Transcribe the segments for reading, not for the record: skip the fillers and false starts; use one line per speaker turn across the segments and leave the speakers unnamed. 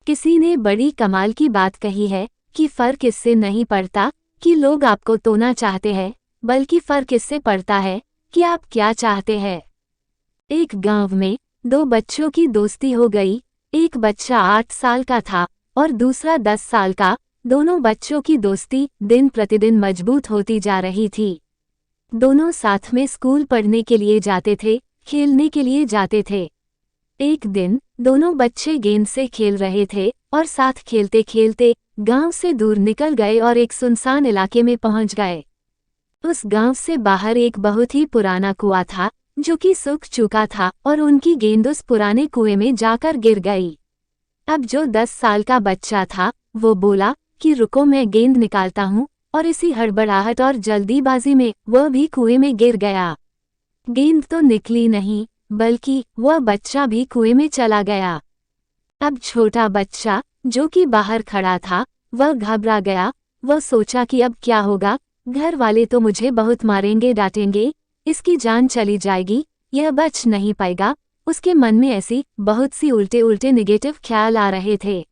किसी ने बड़ी कमाल की बात कही है कि फर्क इससे नहीं पड़ता कि लोग आपको तोड़ना चाहते हैं, बल्कि फर्क इससे पड़ता है कि आप क्या चाहते हैं। एक गांव में दो बच्चों की दोस्ती हो गई। एक बच्चा 8 साल का था और दूसरा 10 साल का। दोनों बच्चों की दोस्ती दिन प्रतिदिन मजबूत होती जा रही थी। दोनों साथ में स्कूल पढ़ने के लिए जाते थे, खेलने के लिए जाते थे। एक दिन दोनों बच्चे गेंद से खेल रहे थे और साथ खेलते खेलते गांव से दूर निकल गए और एक सुनसान इलाके में पहुंच गए। उस गांव से बाहर एक बहुत ही पुराना कुआं था जो कि सूख चुका था और उनकी गेंद उस पुराने कुएं में जाकर गिर गई। अब जो 10 साल का बच्चा था वो बोला कि रुको, मैं गेंद निकालता हूँ, और इसी हड़बड़ाहट और जल्दीबाजी में वह भी कुएं में गिर गया। गेंद तो निकली नहीं, बल्कि वह बच्चा भी कुएं में चला गया। अब छोटा बच्चा जो कि बाहर खड़ा था वह घबरा गया। वह सोचा कि अब क्या होगा, घर वाले तो मुझे बहुत मारेंगे डांटेंगे, इसकी जान चली जाएगी, यह बच नहीं पाएगा। उसके मन में ऐसी बहुत सी उल्टे उल्टे नेगेटिव ख्याल आ रहे थे।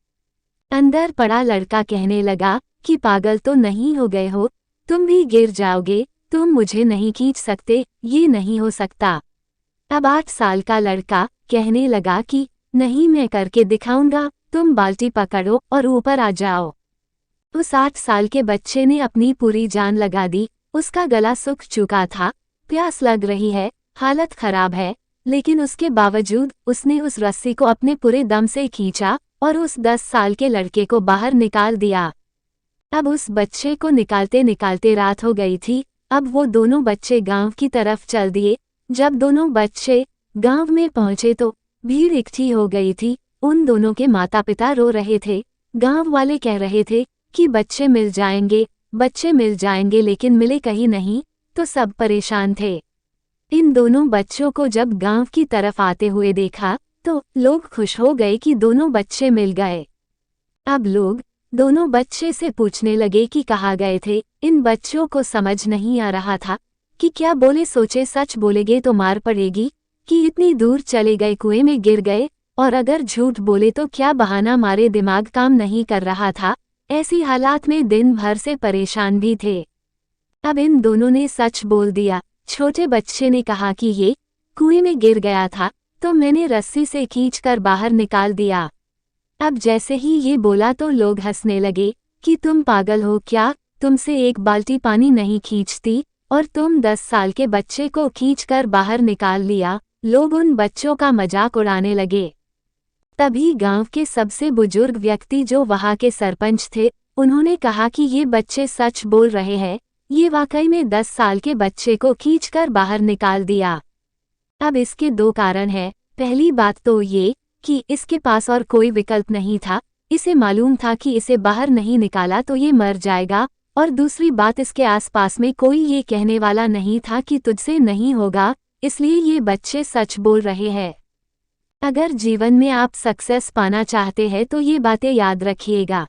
अंदर पड़ा लड़का कहने लगा कि पागल तो नहीं हो गए हो, तुम भी गिर जाओगे, तुम मुझे नहीं खींच सकते, ये नहीं हो सकता। अब 8 साल का लड़का कहने लगा कि नहीं, मैं करके दिखाऊंगा, तुम बाल्टी पकड़ो और ऊपर आ जाओ। उस 8 साल के बच्चे ने अपनी पूरी जान लगा दी। उसका गला सूख चुका था, प्यास लग रही है, हालत खराब है, लेकिन उसके बावजूद उसने उस रस्सी को अपने पूरे दम से खींचा और उस 10 साल के लड़के को बाहर निकाल दिया। अब उस बच्चे को निकालते निकालते रात हो गई थी। अब वो दोनों बच्चे गांव की तरफ चल दिए। जब दोनों बच्चे गांव में पहुंचे तो भीड़ इकट्ठी हो गई थी। उन दोनों के माता पिता रो रहे थे। गांव वाले कह रहे थे कि बच्चे मिल जाएंगे, बच्चे मिल जाएंगे, लेकिन मिले कहीं नहीं, तो सब परेशान थे। इन दोनों बच्चों को जब गांव की तरफ आते हुए देखा तो लोग खुश हो गए कि दोनों बच्चे मिल गए। अब लोग दोनों बच्चे से पूछने लगे कि कहाँ गए थे। इन बच्चों को समझ नहीं आ रहा था कि क्या बोले, सोचे सच बोलेगे तो मार पड़ेगी कि इतनी दूर चले गए, कुएं में गिर गए, और अगर झूठ बोले तो क्या बहाना मारे, दिमाग काम नहीं कर रहा था। ऐसी हालात में दिन भर से परेशान भी थे। अब इन दोनों ने सच बोल दिया। छोटे बच्चे ने कहा कि ये कुएं में गिर गया था तो मैंने रस्सी से खींचकर बाहर निकाल दिया। अब जैसे ही ये बोला तो लोग हंसने लगे कि तुम पागल हो क्या, तुमसे एक बाल्टी पानी नहीं खींचती और तुम 10 साल के बच्चे को खींचकर बाहर निकाल लिया। लोग उन बच्चों का मजाक उड़ाने लगे। तभी गांव के सबसे बुजुर्ग व्यक्ति जो वहां के सरपंच थे, उन्होंने कहा कि ये बच्चे सच बोल रहे हैं, ये वाकई में 10 साल के बच्चे को खींचकर बाहर निकाल दिया। अब इसके 2 कारण हैं। पहली बात तो ये कि इसके पास और कोई विकल्प नहीं था, इसे मालूम था कि इसे बाहर नहीं निकाला तो ये मर जाएगा, और दूसरी बात, इसके आसपास में कोई ये कहने वाला नहीं था कि तुझसे नहीं होगा, इसलिए ये बच्चे सच बोल रहे हैं। अगर जीवन में आप सक्सेस पाना चाहते हैं तो ये बातें याद रखिएगा।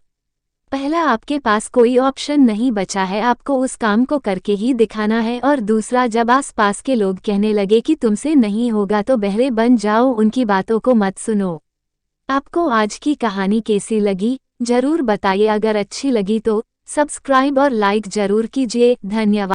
पहला, आपके पास कोई ऑप्शन नहीं बचा है, आपको उस काम को करके ही दिखाना है। और दूसरा, जब आसपास के लोग कहने लगे कि तुमसे नहीं होगा तो बहरे बन जाओ, उनकी बातों को मत सुनो। आपको आज की कहानी कैसी लगी जरूर बताइए। अगर अच्छी लगी तो सब्सक्राइब और लाइक जरूर कीजिए। धन्यवाद।